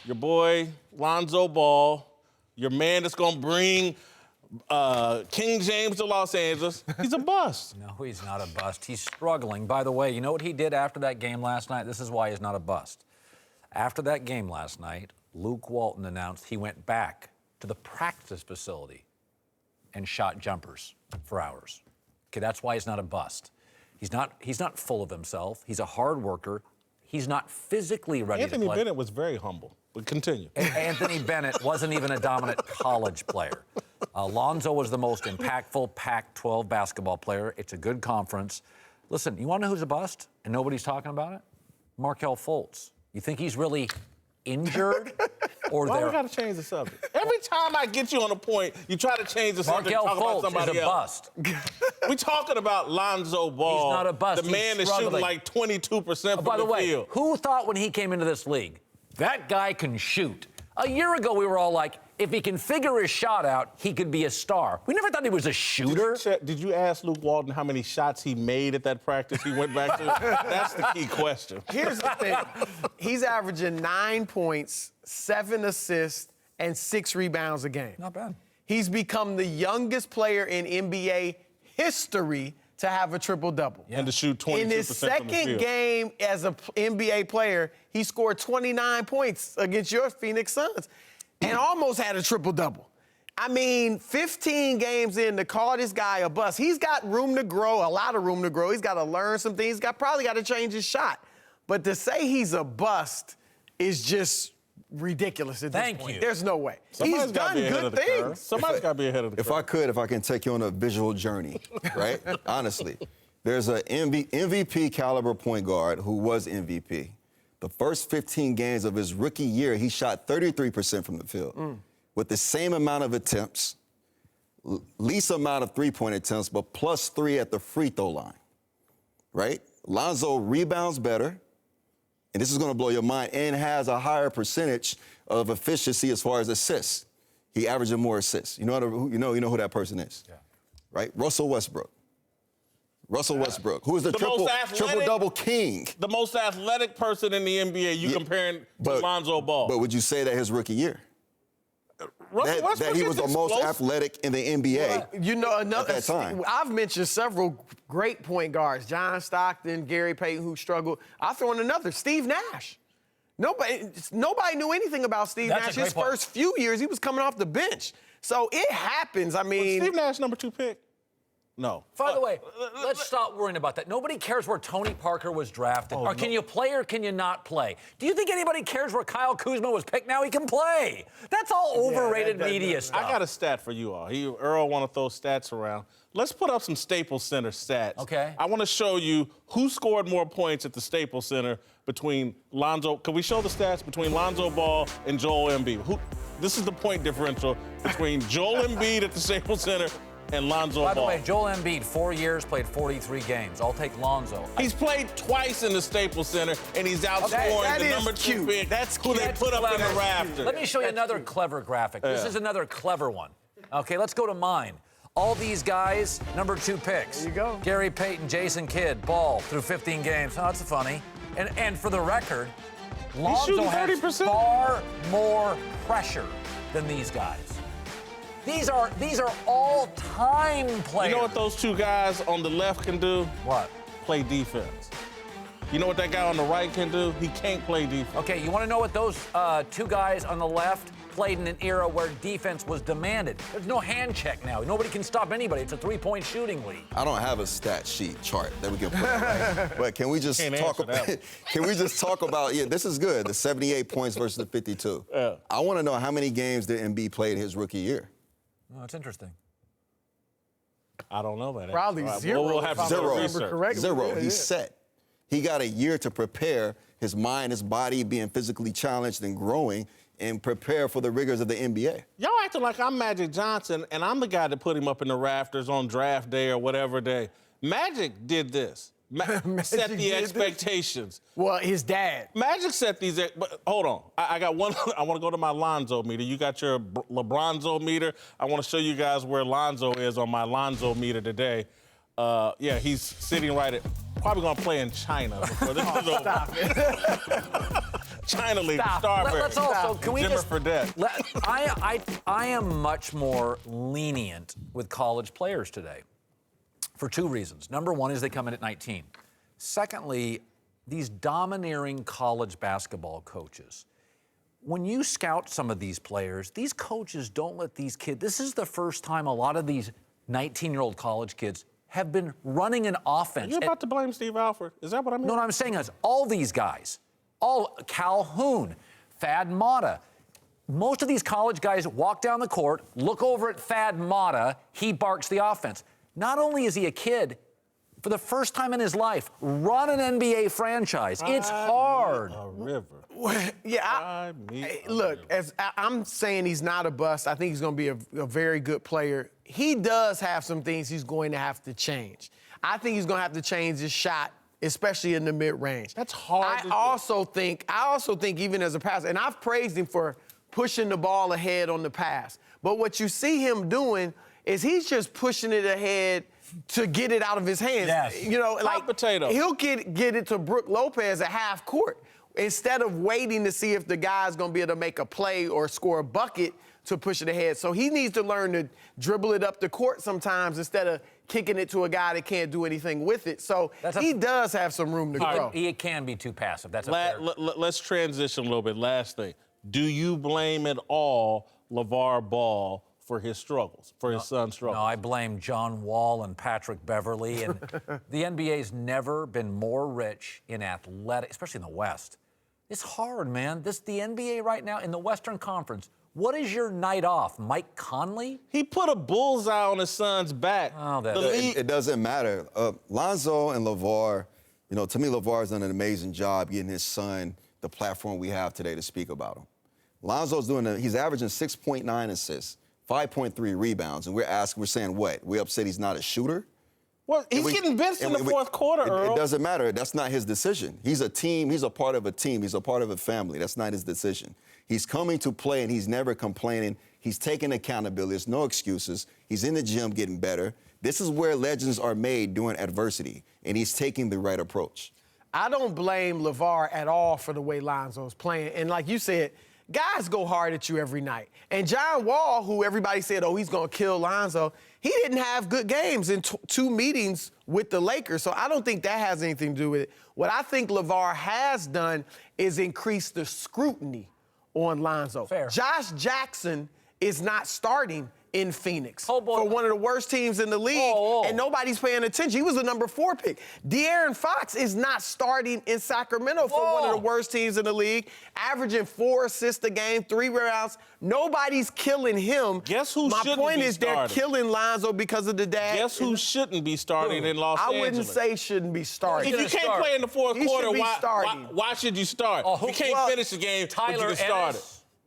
your boy Lonzo Ball, your man that's going to bring King James to Los Angeles, he's a bust. No, he's not a bust. He's struggling. By the way, you know what he did after that game last night? This is why he's not a bust. After that game last night, Luke Walton announced he went back to the practice facility and shot jumpers for hours. Okay, that's why he's not a bust. He's not full of himself. He's a hard worker. He's not physically ready to play. Anthony Bennett was very humble, but continue. Anthony Bennett wasn't even a dominant college player. Lonzo was the most impactful Pac-12 basketball player. It's a good conference. Listen, you want to know who's a bust and nobody's talking about it? Markelle Fultz. You think he's really injured? Or Why we got to change the subject? Every time I get you on a point, you try to change the subject and talk about somebody is a else. Bust. We talking about Lonzo Ball. He's not a bust. The man is shooting like 22% from By the way, field. who thought when he came into this league, that guy can shoot? A year ago, we were all like, if he can figure his shot out, he could be a star. We never thought he was a shooter. Did you ask Luke Walton how many shots he made at that practice he went back to? That's the key question. Here's the thing. He's averaging 9 points, 7 assists, and 6 rebounds a game. Not bad. He's become the youngest player in NBA history to have a triple-double. Yeah. And to shoot 22% from the field. In his second game as an NBA player, he scored 29 points against your Phoenix Suns and almost had a triple-double. I mean, 15 games in to call this guy a bust. He's got room to grow, a lot of room to grow. He's got to learn some things. He's probably got to change his shot. But to say he's a bust is just ridiculous at this point. Thank you. There's no way. Somebody's He's done good things. Somebody's got to be ahead of the curve. If I can take you on a visual journey, right? Honestly, there's an MVP caliber point guard who was MVP. The first 15 games of his rookie year, he shot 33% from the field with the same amount of attempts, least amount of three-point attempts, but +3 at the free throw line, right? Lonzo rebounds better, and this is going to blow your mind, and has a higher percentage of efficiency as far as assists. He averages more assists. You know who that person is, right? Russell Westbrook. Westbrook, who is the triple-double king. The most athletic person in the NBA, comparing to Lonzo Ball. But would you say that his rookie year? That he was the most athletic in the NBA at that time. I've mentioned several great point guards, John Stockton, Gary Payton, who struggled. I'll throw in another, Steve Nash. Nobody knew anything about Steve Nash. His first few years, he was coming off the bench. So it happens. I mean, was Steve Nash number 2 pick? No. By the way, let's stop worrying about that. Nobody cares where Tony Parker was drafted. Or can you play or can you not play? Do you think anybody cares where Kyle Kuzma was picked? Now he can play. That's all overrated media stuff. I got a stat for you all. Earl want to throw stats around. Let's put up some Staples Center stats. Okay. I want to show you who scored more points at the Staples Center between Lonzo. Can we show the stats between Lonzo Ball and Joel Embiid? This is the point differential between Joel Embiid at the Staples Center and Lonzo Ball. By the way, Joel Embiid, 4 years, played 43 games. I'll take Lonzo. He's played twice in the Staples Center, and he's outscoring the number 2 pick who they put up in the rafters. Let me show you another clever graphic. This is another clever one. Okay, let's go to mine. All these guys, number 2 picks. There you go. Gary Payton, Jason Kidd, Ball through 15 games. Oh, that's funny. And for the record, Lonzo has far more pressure than these guys. These are all-time players. You know what those 2 guys on the left can do? What? Play defense. You know what that guy on the right can do? He can't play defense. Okay, you want to know what those 2 guys on the left played in an era where defense was demanded? There's no hand check now. Nobody can stop anybody. It's a 3-point shooting league. I don't have a stat sheet chart that we can put up. But can we just talk about, this is good, the 78 points versus the 52. I want to know how many games did Embiid play in his rookie year? Oh, that's interesting. I don't know that. Probably zero. We'll have Zero. He's set. He got a year to prepare his mind, his body, being physically challenged and growing, and prepare for the rigors of the NBA. Y'all acting like I'm Magic Johnson, and I'm the guy that put him up in the rafters on draft day or whatever day. Magic did this. Set the expectations. Well, his dad. Magic set these, but hold on. I got one. I want to go to my Lonzo meter. You got your LeBronzo meter. I want to show you guys where Lonzo is on my Lonzo meter today. Yeah, he's sitting right at, probably going to play in China before this is over. Stop it. China League, Stop. Starberry, Let's also, can we Jimmer just... Fredette. I am much more lenient with college players today for two reasons. Number one is they come in at 19. Secondly, these domineering college basketball coaches, when you scout some of these players, these coaches don't let these kids... This is the first time a lot of these 19-year-old college kids have been running an offense. You're about to blame Steve Alford. Is that what I mean? No, what I'm saying is all these guys, all Calhoun, Thad Matta, most of these college guys walk down the court, look over at Thad Matta, he barks the offense. Not only is he a kid, for the first time in his life, run an NBA franchise. It's hard. A river. Yeah, look, as I'm saying he's not a bust. I think he's going to be a very good player. He does have some things he's going to have to change. I think he's going to have to change his shot, especially in the mid-range. That's hard to do. I also think even as a passer, and I've praised him for pushing the ball ahead on the pass. But what you see him doing is he's just pushing it ahead to get it out of his hands. Yes. You know, Hot potato. He'll get it to Brook Lopez at half court instead of waiting to see if the guy's going to be able to make a play or score a bucket to push it ahead. So he needs to learn to dribble it up the court sometimes instead of kicking it to a guy that can't do anything with it. So he does have some room to grow. He can be too passive. That's Let's transition a little bit. Last thing. Do you blame at all LeVar Ball for his struggles, for his son's struggles? No, I blame John Wall and Patrick Beverly. And the NBA's never been more rich in athletic, especially in the West. It's hard, man. The NBA right now in the Western Conference, what is your night off? Mike Conley? He put a bullseye on his son's back. Oh, It doesn't matter. Lonzo and LeVar, to me, LeVar's done an amazing job getting his son the platform we have today to speak about him. Lonzo's he's averaging 6.9 assists, 5.3 rebounds, and we're saying what? We're upset he's not a shooter? Well, he's getting benched in the fourth quarter, Earl. It doesn't matter. That's not his decision. He's a team. He's a part of a team. He's a part of a family. That's not his decision. He's coming to play, and he's never complaining. He's taking accountability. There's no excuses. He's in the gym getting better. This is where legends are made during adversity, and he's taking the right approach. I don't blame LeVar at all for the way Lonzo's playing. And like you said, guys go hard at you every night. And John Wall, who everybody said, he's going to kill Lonzo, he didn't have good games in two meetings with the Lakers. So I don't think that has anything to do with it. What I think LeVar has done is increase the scrutiny on Lonzo. Fair. Josh Jackson is not starting in Phoenix for one of the worst teams in the league, and nobody's paying attention. He was the number 4 pick. De'Aaron Fox is not starting in Sacramento for one of the worst teams in the league, averaging 4 assists a game, 3 rebounds. Nobody's killing him. Guess who My shouldn't point be is starting? They're killing Lonzo because of the dad. Guess who shouldn't be starting in Los Angeles? I wouldn't say shouldn't be starting. If you can't play in the fourth quarter, why should you start? You can't finish the game, but you can start it.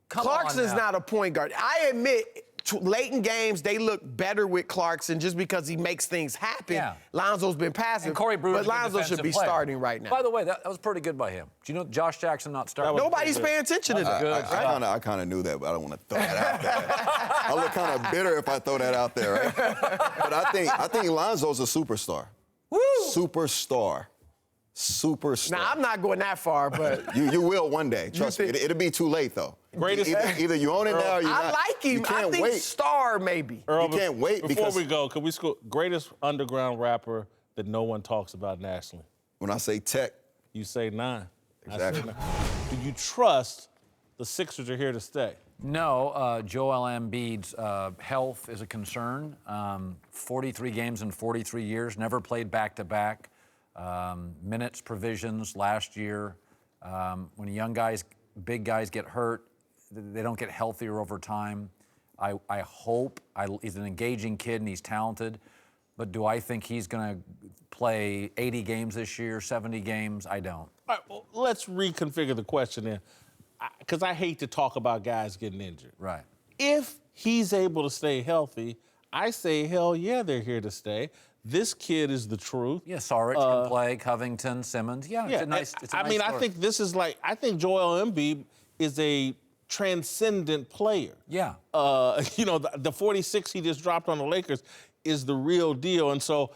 Clarkson's not a point guard. I admit, late in games, they look better with Clarkson just because he makes things happen. Yeah. Lonzo's been passive, And Corey Brewer's but a good Lonzo should be defensive player. starting right now. By the way, that was pretty good by him. Do you know Josh Jackson not starting? Nobody's paying attention to that. I kind of knew that, but I don't want to throw that out there. I look kind of bitter if I throw that out there, right? But I think Lonzo's a superstar. Woo! Superstar. Now, I'm not going that far, but... You will one day. Trust me. It'll be too late, though. Either you own it now or you're not. I like him. You can't I think wait. star, maybe. Earl, You can't wait Before we go, can we score greatest underground rapper that no one talks about nationally? When I say tech. You say 9. Exactly. I say 9. Do you trust the Sixers are here to stay? No, Joel Embiid's health is a concern. 43 games in 43 years, never played back-to-back. Minutes provisions last year. When big guys get hurt, they don't get healthier over time. I hope he's an engaging kid and he's talented, but do I think he's going to play 80 games this year, 70 games? I don't. All right, well, let's reconfigure the question then, because I hate to talk about guys getting injured. Right. If he's able to stay healthy, I say, hell yeah, they're here to stay. This kid is the truth. Yeah, Saric can play, Covington, Simmons. Yeah, it's a nice story. I think this is I think Joel Embiid is a transcendent player. Yeah. The 46 he just dropped on the Lakers is the real deal. And so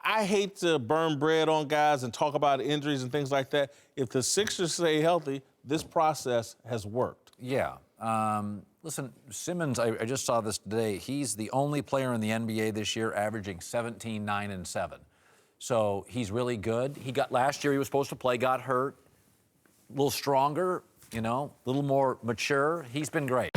I hate to burn bread on guys and talk about injuries and things like that. If the Sixers stay healthy, this process has worked. Yeah. Listen, Simmons, I just saw this today. He's the only player in the NBA this year averaging 17, 9, and 7. So he's really good. Last year he was supposed to play, got hurt. A little stronger, a little more mature. He's been great.